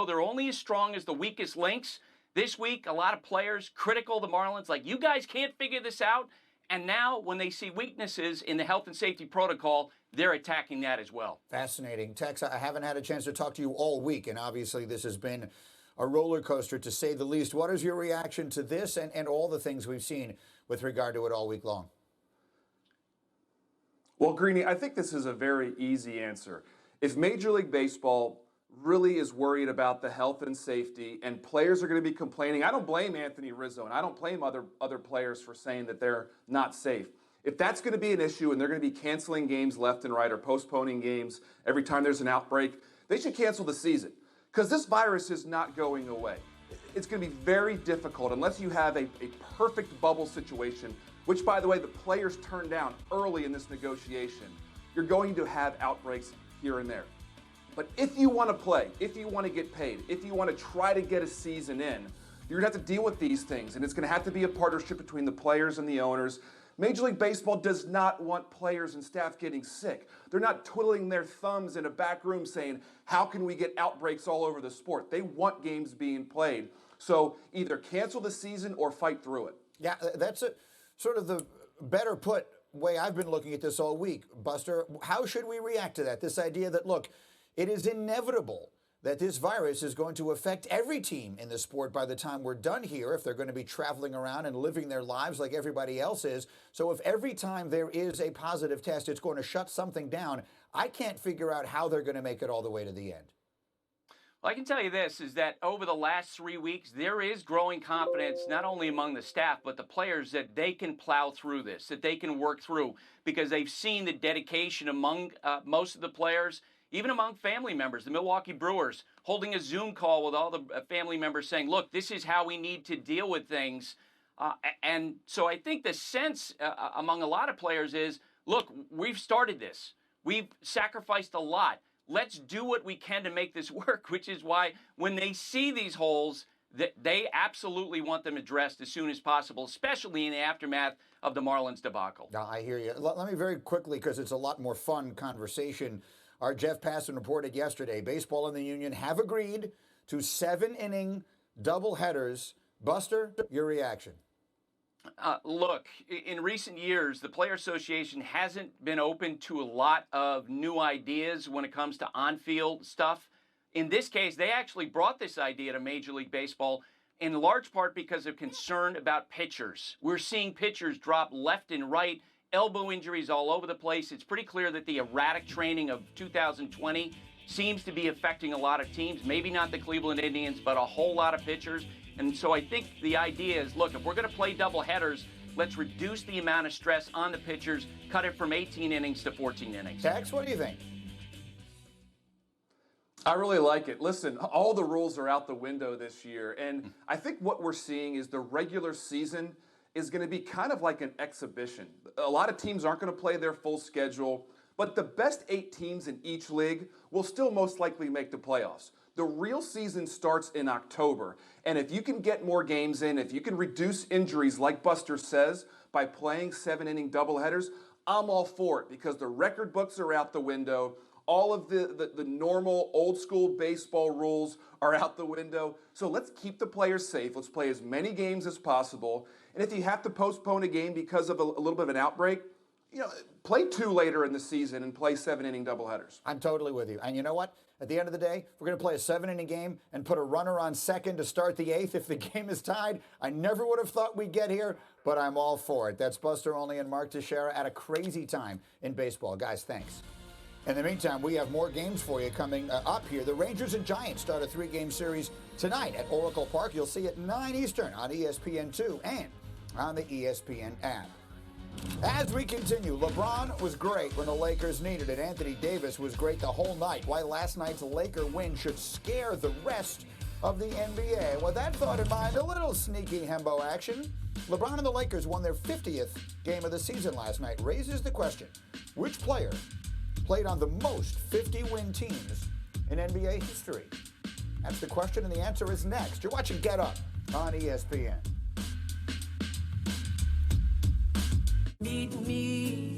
know they're only as strong as the weakest links. This week, a lot of players critical of the Marlins, like, you guys can't figure this out. And now when they see weaknesses in the health and safety protocol, they're attacking that as well. Fascinating. Tex, I haven't had a chance to talk to you all week, and obviously this has been a roller coaster, to say the least. What is your reaction to this and all the things we've seen with regard to it all week long? Well, Greeny, I think this is a very easy answer. If Major League Baseball really is worried about the health and safety, and players are going to be complaining, I don't blame Anthony Rizzo, and I don't blame other players for saying that they're not safe. If that's going to be an issue and they're going to be canceling games left and right or postponing games every time there's an outbreak, they should cancel the season, because this virus is not going away. It's going to be very difficult unless you have a perfect bubble situation, which, by the way, the players turned down early in this negotiation. You're going to have outbreaks here and there. But if you want to play, if you want to get paid, if you want to try to get a season in, you're going to have to deal with these things, and it's going to have to be a partnership between the players and the owners. Major League Baseball does not want players and staff getting sick. They're not twiddling their thumbs in a back room saying, how can we get outbreaks all over the sport? They want games being played. So either cancel the season or fight through it. Yeah, that's sort of the better put way I've been looking at this all week. Buster, how should we react to that? This idea that, look, it is inevitable that this virus is going to affect every team in the sport by the time we're done here, if they're going to be traveling around and living their lives like everybody else is. So if every time there is a positive test, it's going to shut something down, I can't figure out how they're going to make it all the way to the end. Well, I can tell you this, is that over the last 3 weeks, there is growing confidence, not only among the staff, but the players, that they can plow through this, that they can work through, because they've seen the dedication among most of the players, even among family members. The Milwaukee Brewers holding a Zoom call with all the family members saying, look, this is how we need to deal with things. And so I think the sense among a lot of players is, look, we've started this. We've sacrificed a lot. Let's do what we can to make this work, which is why when they see these holes, that they absolutely want them addressed as soon as possible, especially in the aftermath of the Marlins debacle. Now, I hear you. Let me very quickly, because it's a lot more fun conversation. Our Jeff Passan reported yesterday, baseball and the union have agreed to 7-inning doubleheaders. Buster, your reaction? Look, in recent years, the Player Association hasn't been open to a lot of new ideas when it comes to on-field stuff. In this case, they actually brought this idea to Major League Baseball in large part because of concern about pitchers. We're seeing pitchers drop left and right, elbow injuries all over the place. It's pretty clear that the erratic training of 2020 seems to be affecting a lot of teams, maybe not the Cleveland Indians, but a whole lot of pitchers. And so I think the idea is, look, if we're going to play double headers, let's reduce the amount of stress on the pitchers, cut it from 18 innings to 14 innings. Tex, what do you think? I really like it. Listen, all the rules are out the window this year, and I think what we're seeing is the regular season is going to be kind of like an exhibition. A lot of teams aren't going to play their full schedule, but the best 8 teams in each league will still most likely make the playoffs. The real season starts in October, and if you can get more games in, if you can reduce injuries like Buster says by playing 7-inning doubleheaders, I'm all for it, because the record books are out the window. All of the normal old school baseball rules are out the window. So let's keep the players safe. Let's play as many games as possible. And if you have to postpone a game because of a little bit of an outbreak, play 2 later in the season and play 7-inning doubleheaders. I'm totally with you. And you know what? At the end of the day, we're going to play a 7-inning game and put a runner on second to start the 8th if the game is tied. I never would have thought we'd get here, but I'm all for it. That's Buster Olney and Mark Teixeira at a crazy time in baseball. Guys, thanks. In the meantime, we have more games for you coming up here. The Rangers and Giants start a 3-game series tonight at Oracle Park. You'll see it 9 Eastern on ESPN2 and on the ESPN app. As we continue, LeBron was great when the Lakers needed it. Anthony Davis was great the whole night. Why last night's Laker win should scare the rest of the NBA. With that thought in mind, a little sneaky Hembo action. LeBron and the Lakers won their 50th game of the season last night. Raises the question, which player played on the most 50-win teams in NBA history? That's the question, and the answer is next. You're watching Get Up on ESPN. Meet me